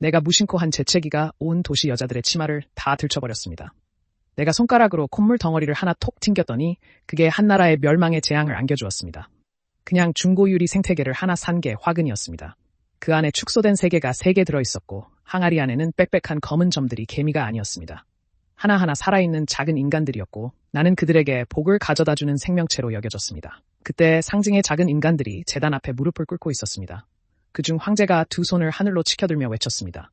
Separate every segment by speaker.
Speaker 1: 내가 무심코 한 재채기가 온 도시 여자들의 치마를 다 들쳐버렸습니다. 내가 손가락으로 콧물 덩어리를 하나 톡 튕겼더니 그게 한나라의 멸망의 재앙을 안겨주었습니다. 그냥 중고유리 생태계를 하나 산 게 화근이었습니다. 그 안에 축소된 세계가 3개 들어있었고 항아리 안에는 빽빽한 검은 점들이 개미가 아니었습니다. 하나하나 살아있는 작은 인간들이었고 나는 그들에게 복을 가져다주는 생명체로 여겨졌습니다. 그때 상징의 작은 인간들이 제단 앞에 무릎을 꿇고 있었습니다. 그중 황제가 2 손을 하늘로 치켜들며 외쳤습니다.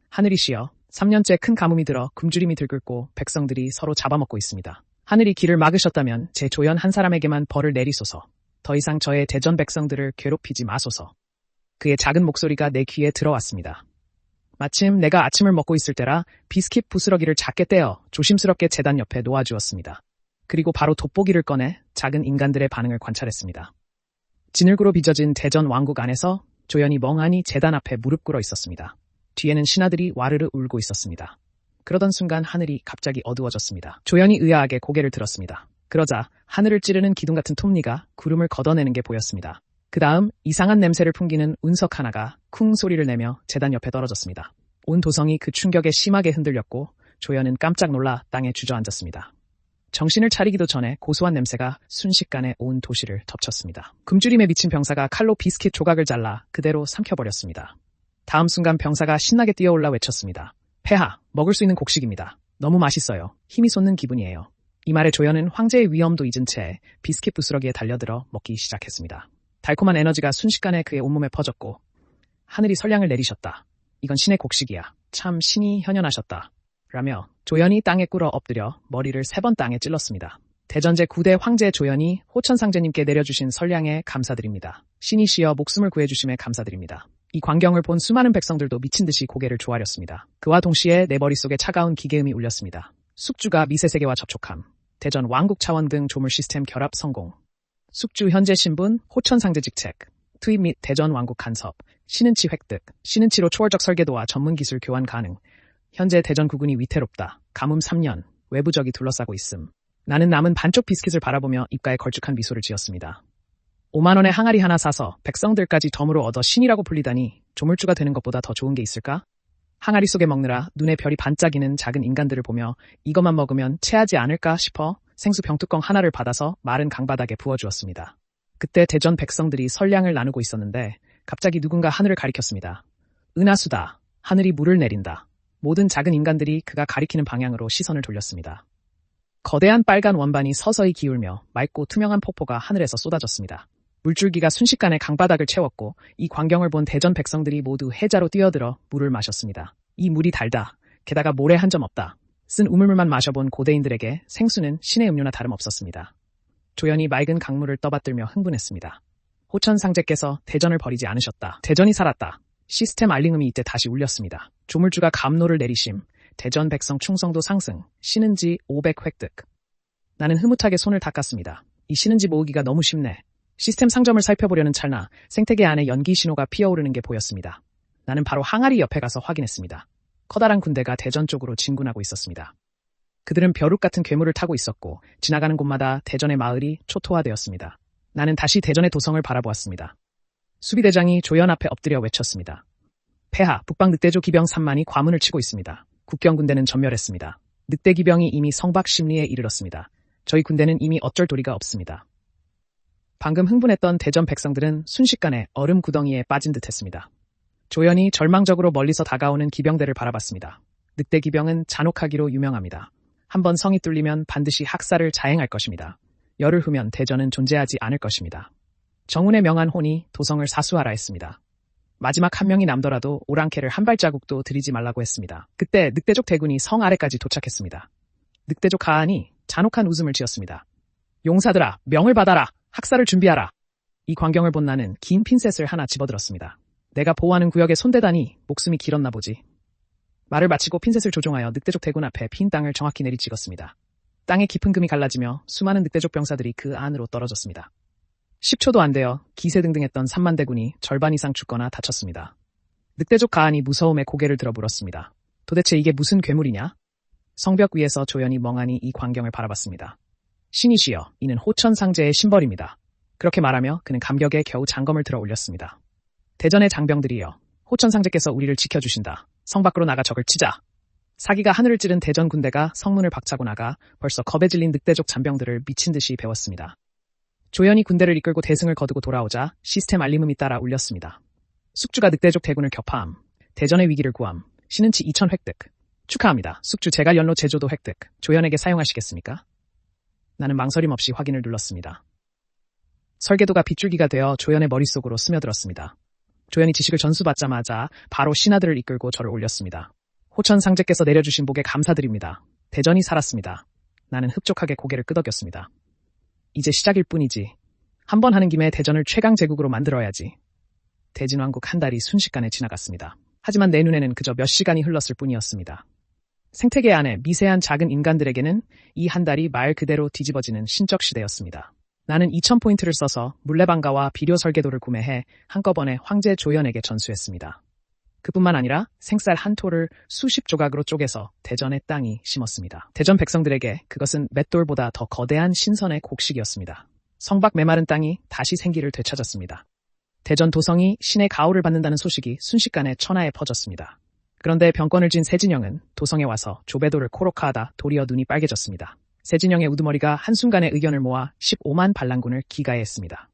Speaker 1: 하늘이시여, 3년째 큰 가뭄이 들어 굶주림이 들끓고 백성들이 서로 잡아먹고 있습니다. 하늘이 길을 막으셨다면 제 조연 한 사람에게만 벌을 내리소서. 더 이상 저의 대전 백성들을 괴롭히지 마소서. 그의 작은 목소리가 내 귀에 들어왔습니다. 마침 내가 아침을 먹고 있을 때라 비스킷 부스러기를 작게 떼어 조심스럽게 제단 옆에 놓아주었습니다. 그리고 바로 돋보기를 꺼내 작은 인간들의 반응을 관찰했습니다. 진흙으로 빚어진 대전 왕국 안에서 조연이 멍하니 제단 앞에 무릎 꿇어 있었습니다. 뒤에는 신하들이 와르르 울고 있었습니다. 그러던 순간 하늘이 갑자기 어두워졌습니다. 조연이 의아하게 고개를 들었습니다. 그러자 하늘을 찌르는 기둥 같은 톱니가 구름을 걷어내는 게 보였습니다. 그 다음 이상한 냄새를 풍기는 운석 하나가 쿵 소리를 내며 제단 옆에 떨어졌습니다. 온 도성이 그 충격에 심하게 흔들렸고 조연은 깜짝 놀라 땅에 주저앉았습니다. 정신을 차리기도 전에 고소한 냄새가 순식간에 온 도시를 덮쳤습니다. 굶주림에 미친 병사가 칼로 비스킷 조각을 잘라 그대로 삼켜버렸습니다. 다음 순간 병사가 신나게 뛰어올라 외쳤습니다. 폐하, 먹을 수 있는 곡식입니다. 너무 맛있어요. 힘이 솟는 기분이에요. 이 말에 조연은 황제의 위엄도 잊은 채 비스킷 부스러기에 달려들어 먹기 시작했습니다. 달콤한 에너지가 순식간에 그의 온몸에 퍼졌고 하늘이 선량을 내리셨다. 이건 신의 곡식이야. 참 신이 현현하셨다. 라며 조연이 땅에 꿇어 엎드려 머리를 3번 땅에 찔렀습니다. 대전제 9대 황제 조연이 호천상제님께 내려주신 선량에 감사드립니다. 신이시여 목숨을 구해주심에 감사드립니다. 이 광경을 본 수많은 백성들도 미친 듯이 고개를 조아렸습니다. 그와 동시에 내 머릿속에 차가운 기계음이 울렸습니다. 숙주가 미세세계와 접촉함. 대전 왕국 차원 등 조물 시스템 결합 성공. 숙주 현재 신분, 호천상제 직책, 투입 및 대전 왕국 간섭, 신은치 획득, 신은치로 초월적 설계도와 전문기술 교환 가능. 현재 대전 국군이 위태롭다. 가뭄 3년, 외부적이 둘러싸고 있음. 나는 남은 반쪽 비스킷을 바라보며 입가에 걸쭉한 미소를 지었습니다. 5만 원에 항아리 하나 사서 백성들까지 덤으로 얻어 신이라고 불리다니 조물주가 되는 것보다 더 좋은 게 있을까? 항아리 속에 먹느라 눈에 별이 반짝이는 작은 인간들을 보며 이것만 먹으면 체하지 않을까 싶어 생수 병뚜껑 하나를 받아서 마른 강바닥에 부어주었습니다. 그때 대전 백성들이 선량을 나누고 있었는데 갑자기 누군가 하늘을 가리켰습니다. 은하수다. 하늘이 물을 내린다. 모든 작은 인간들이 그가 가리키는 방향으로 시선을 돌렸습니다. 거대한 빨간 원반이 서서히 기울며 맑고 투명한 폭포가 하늘에서 쏟아졌습니다. 물줄기가 순식간에 강바닥을 채웠고 이 광경을 본 대전 백성들이 모두 해자로 뛰어들어 물을 마셨습니다. 이 물이 달다. 게다가 모래 한 점 없다. 쓴 우물물만 마셔본 고대인들에게 생수는 신의 음료나 다름없었습니다. 조연이 맑은 강물을 떠받들며 흥분했습니다. 호천상제께서 대전을 버리지 않으셨다. 대전이 살았다. 시스템 알림음이 이때 다시 울렸습니다. 조물주가 감노를 내리심. 대전 백성 충성도 상승. 신은지 500 획득. 나는 흐뭇하게 손을 닦았습니다. 이 신은지 모으기가 너무 쉽네. 시스템 상점을 살펴보려는 찰나 생태계 안에 연기 신호가 피어오르는 게 보였습니다. 나는 바로 항아리 옆에 가서 확인했습니다. 커다란 군대가 대전 쪽으로 진군하고 있었습니다. 그들은 벼룩 같은 괴물을 타고 있었고 지나가는 곳마다 대전의 마을이 초토화되었습니다. 나는 다시 대전의 도성을 바라보았습니다. 수비대장이 조연 앞에 엎드려 외쳤습니다. 폐하, 북방 늑대조 기병 3만이 과문을 치고 있습니다. 국경군대는 전멸했습니다. 늑대 기병이 이미 성박 심리에 이르렀습니다. 저희 군대는 이미 어쩔 도리가 없습니다. 방금 흥분했던 대전 백성들은 순식간에 얼음 구덩이에 빠진 듯했습니다. 조연이 절망적으로 멀리서 다가오는 기병대를 바라봤습니다. 늑대 기병은 잔혹하기로 유명합니다. 한번 성이 뚫리면 반드시 학살을 자행할 것입니다. 열흘 후면 대전은 존재하지 않을 것입니다. 정운의 명한 혼이 도성을 사수하라 했습니다. 마지막 한 명이 남더라도 오랑캐를 한 발자국도 들이지 말라고 했습니다. 그때 늑대족 대군이 성 아래까지 도착했습니다. 늑대족 하한이 잔혹한 웃음을 지었습니다. 용사들아, 명을 받아라. 학살을 준비하라. 이 광경을 본 나는 긴 핀셋을 하나 집어들었습니다. 내가 보호하는 구역에 손대다니 목숨이 길었나 보지. 말을 마치고 핀셋을 조종하여 늑대족 대군 앞에 빈 땅을 정확히 내리찍었습니다. 땅에 깊은 금이 갈라지며 수많은 늑대족 병사들이 그 안으로 떨어졌습니다. 10초도 안 되어 기세등등했던 3만 대군이 절반 이상 죽거나 다쳤습니다. 늑대족 가한이 무서움에 고개를 들어 물었습니다. 도대체 이게 무슨 괴물이냐? 성벽 위에서 조연이 멍하니 이 광경을 바라봤습니다. 신이시여, 이는 호천상제의 심벌입니다. 그렇게 말하며 그는 감격에 겨우 장검을 들어 올렸습니다. 대전의 장병들이여, 호천상제께서 우리를 지켜주신다. 성 밖으로 나가 적을 치자. 사기가 하늘을 찌른 대전 군대가 성문을 박차고 나가 벌써 겁에 질린 늑대족 잔병들을 미친 듯이 배웠습니다. 조연이 군대를 이끌고 대승을 거두고 돌아오자 시스템 알림음이 따라 울렸습니다. 숙주가 늑대족 대군을 격파함. 대전의 위기를 구함. 신은치 2,000 획득. 축하합니다. 숙주 제갈 연로 제조도 획득. 조연에게 사용하시겠습니까? 나는 망설임 없이 확인을 눌렀습니다. 설계도가 빗줄기가 되어 조연의 머릿속으로 스며들었습니다. 조연이 지식을 전수받자마자 바로 신하들을 이끌고 저를 올렸습니다. 호천 상제께서 내려주신 복에 감사드립니다. 대전이 살았습니다. 나는 흡족하게 고개를 끄덕였습니다. 이제 시작일 뿐이지. 한번 하는 김에 대전을 최강 제국으로 만들어야지. 대진왕국 한 달이 순식간에 지나갔습니다. 하지만 내 눈에는 그저 몇 시간이 흘렀을 뿐이었습니다. 생태계 안에 미세한 작은 인간들에게는 이 한 달이 말 그대로 뒤집어지는 신적 시대였습니다. 나는 2,000포인트를 써서 물레방가와 비료 설계도를 구매해 한꺼번에 황제 조연에게 전수했습니다. 그뿐만 아니라 생쌀 한 톨을 수십 조각으로 쪼개서 대전의 땅이 심었습니다. 대전 백성들에게 그것은 맷돌보다 더 거대한 신선의 곡식이었습니다. 성박 메마른 땅이 다시 생기를 되찾았습니다. 대전 도성이 신의 가호를 받는다는 소식이 순식간에 천하에 퍼졌습니다. 그런데 병권을 쥔 세진영은 도성에 와서 조배도를 코로카하다 도리어 눈이 빨개졌습니다. 세진영의 우두머리가 한순간에 의견을 모아 15만 반란군을 기가해했습니다.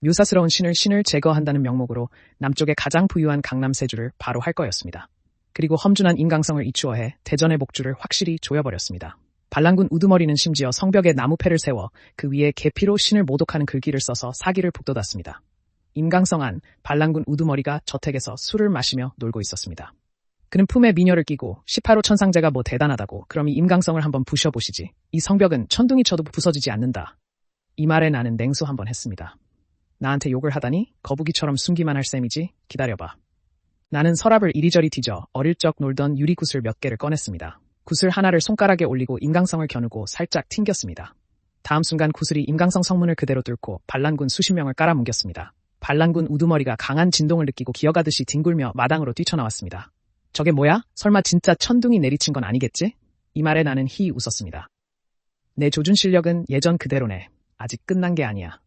Speaker 1: 묘사스러운 신을 제거한다는 명목으로 남쪽의 가장 부유한 강남 세주를 바로 할 거였습니다. 그리고 험준한 인강성을 이추어해 대전의 목줄을 확실히 조여버렸습니다. 반란군 우두머리는 심지어 성벽에 나무패를 세워 그 위에 계피로 신을 모독하는 글귀를 써서 사기를 북돋았습니다. 임강성 안 반란군 우두머리가 저택에서 술을 마시며 놀고 있었습니다. 그는 품에 미녀를 끼고 18호 천상제가 뭐 대단하다고 그럼 이 임강성을 한번 부셔보시지. 이 성벽은 천둥이 쳐도 부서지지 않는다. 이 말에 나는 냉소 한번 했습니다. 나한테 욕을 하다니 거북이처럼 숨기만 할 셈이지. 기다려봐. 나는 서랍을 이리저리 뒤져 어릴 적 놀던 유리구슬 몇 개를 꺼냈습니다. 구슬 하나를 손가락에 올리고 임강성을 겨누고 살짝 튕겼습니다. 다음 순간 구슬이 임강성 성문을 그대로 뚫고 반란군 수십 명을 깔아뭉겼습니다. 반란군 우두머리가 강한 진동을 느끼고 기어가듯이 뒹굴며 마당으로 뛰쳐나왔습니다. 저게 뭐야? 설마 진짜 천둥이 내리친 건 아니겠지? 이 말에 나는 희히 웃었습니다. 내 조준 실력은 예전 그대로네. 아직 끝난 게 아니야.